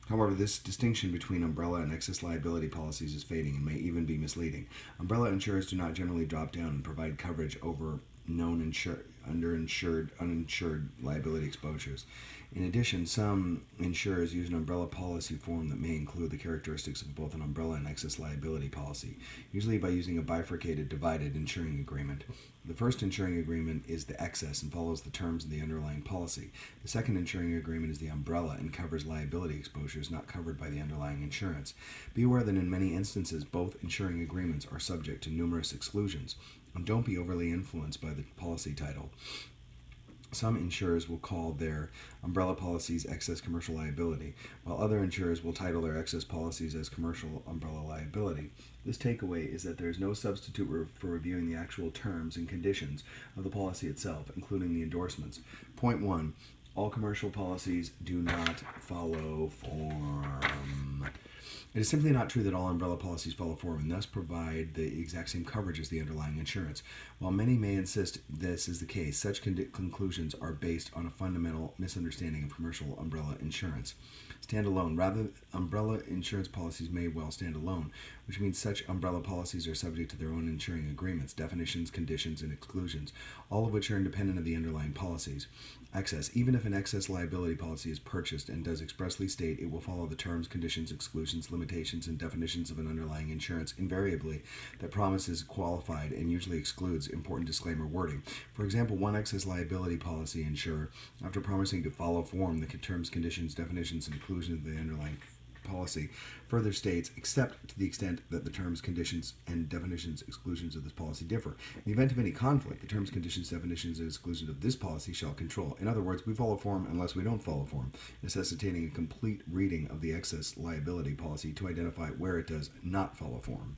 However, this distinction between umbrella and excess liability policies is fading and may even be misleading. Umbrella insurers do not generally drop down and provide coverage over known underinsured, uninsured liability exposures. In addition, some insurers use an umbrella policy form that may include the characteristics of both an umbrella and excess liability policy, usually by using a bifurcated, divided insuring agreement. The first insuring agreement is the excess and follows the terms of the underlying policy. The second insuring agreement is the umbrella and covers liability exposures not covered by the underlying insurance. Be aware that in many instances, both insuring agreements are subject to numerous exclusions, and don't be overly influenced by the policy title. Some insurers will call their umbrella policies excess commercial liability, while other insurers will title their excess policies as commercial umbrella liability. This takeaway is that there is no substitute for reviewing the actual terms and conditions of the policy itself, including the endorsements. Point 1. All commercial policies do not follow form. It is simply not true that all umbrella policies follow form and thus provide the exact same coverage as the underlying insurance. While many may insist this is the case, such conclusions are based on a fundamental misunderstanding of commercial umbrella insurance. Standalone. Rather, umbrella insurance policies may well stand alone, which means such umbrella policies are subject to their own insuring agreements, definitions, conditions, and exclusions, all of which are independent of the underlying policies. Excess. Even if an excess liability policy is purchased and does expressly state it will follow the terms, conditions, exclusions, limitations, and definitions of an underlying insurance, invariably, that promise is qualified and usually excludes important disclaimer wording. For example, one excess liability policy insurer, after promising to follow form the terms, conditions, definitions, and inclusions of the underlying policy, further states, except to the extent that the terms, conditions, and definitions, exclusions of this policy differ. In the event of any conflict, the terms, conditions, definitions, and exclusions of this policy shall control. In other words, we follow form unless we don't follow form, necessitating a complete reading of the excess liability policy to identify where it does not follow form.